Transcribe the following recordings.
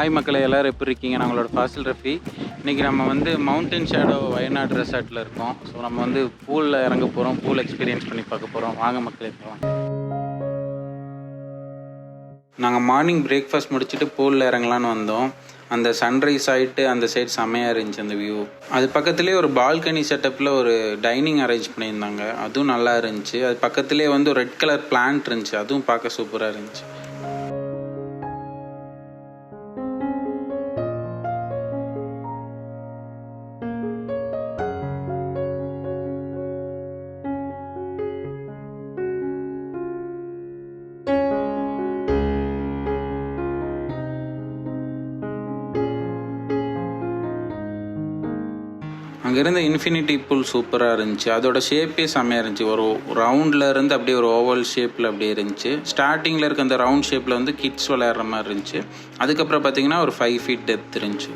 Hi மக்களை, எல்லோரும் எப்படி இருக்கீங்க? நம்மளோட ஃபாசில் ரஃபி. இன்றைக்கி நம்ம வந்து மவுண்டன் ஷேடோ வயநாடு ரெசார்ட்டில் இருக்கோம். ஸோ நம்ம வந்து பூலில் இறங்க போகிறோம், பூல் எக்ஸ்பீரியன்ஸ் பண்ணி பார்க்க போகிறோம். வாங்க மக்களே போகலாம். நாங்கள் மார்னிங் பிரேக்ஃபாஸ்ட் முடிச்சுட்டு பூலில் இறங்கலான்னு வந்தோம். அந்த சன்ரைஸ் ஆகிட்டு அந்த சைட் செம்மையாக இருந்துச்சு அந்த வியூ. அது பக்கத்துலேயே ஒரு பால்கனி செட்டப்பில் ஒரு டைனிங் அரேஞ்ச் பண்ணியிருந்தாங்க, அதுவும் நல்லா இருந்துச்சு. அது பக்கத்துலேயே வந்து ஒரு ரெட் கலர் பிளான்ட் இருந்துச்சு, அதுவும் பார்க்க சூப்பராக இருந்துச்சு. அங்கே இருந்த இன்ஃபினிட்டி பூல் சூப்பராக இருந்துச்சு. அதோட ஷேப்பே செம்மையாக இருந்துச்சு. ஒரு ரவுண்டில் இருந்து அப்படியே ஒரு ஓவல் ஷேப்பில் அப்படியே இருந்துச்சு. ஸ்டார்டிங்கில் இருக்க அந்த ரவுண்ட் ஷேப்பில் வந்து கிட்ஸ் விளையாடுற மாதிரி இருந்துச்சு. அதுக்கப்புறம் பார்த்தீங்கன்னா ஒரு 5 feet டெப்த் இருந்துச்சு.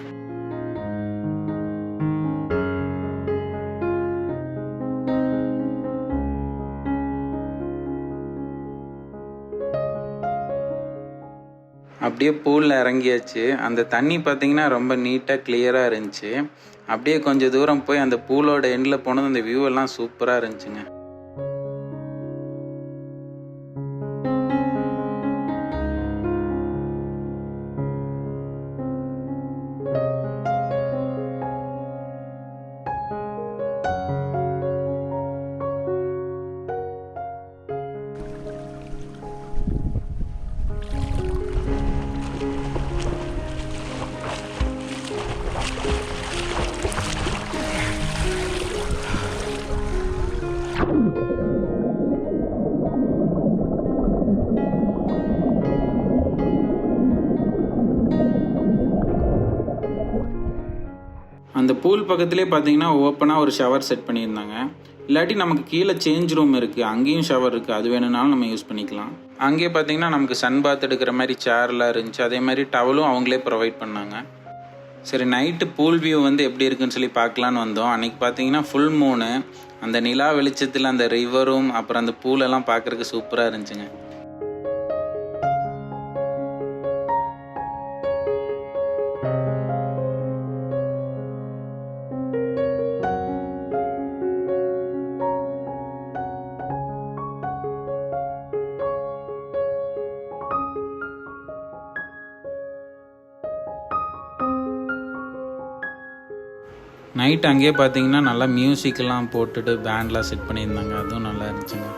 அப்படியே பூலில் இறங்கியாச்சு. அந்த தண்ணி பார்த்தீங்கன்னா ரொம்ப நீட்டாக கிளியராக இருந்துச்சு. அப்படியே கொஞ்சம் தூரம் போய் அந்த பூலோட எண்டில் போனது அந்த வியூ எல்லாம் சூப்பராக இருந்துச்சுங்க. அந்த பூல் பக்கத்துலேயே பார்த்தீங்கன்னா ஓப்பனாக ஒரு ஷவர் செட் பண்ணியிருந்தாங்க. இல்லாட்டி நமக்கு கீழே சேஞ்ச் ரூம் இருக்குது, அங்கேயும் ஷவர் இருக்குது, அது வேணும்னாலும் நம்ம யூஸ் பண்ணிக்கலாம். அங்கேயே பார்த்தீங்கன்னா நமக்கு சன் பாத் எடுக்கிற மாதிரி சேர்லாம் இருந்துச்சு. அதே மாதிரி டவலும் அவங்களே ப்ரொவைட் பண்ணாங்க. சரி, நைட்டு பூல் வியூ வந்து எப்படி இருக்குன்னு சொல்லி பார்க்கலான்னு வந்தோம். அன்றைக்கி பார்த்தீங்கன்னா ஃபுல் மூணு, அந்த நிலா வெளிச்சத்தில் அந்த ரிவரும் அப்புறம் அந்த பூலெல்லாம் பார்க்குறதுக்கு சூப்பராக இருந்துச்சுங்க. நைட் அங்கேயே பார்த்தீங்கன்னா நல்லா மியூசிக்கெல்லாம் போட்டுட்டு பேண்ட்லாம் செட் பண்ணியிருந்தாங்க, அதுவும் நல்லா இருந்துச்சுங்க.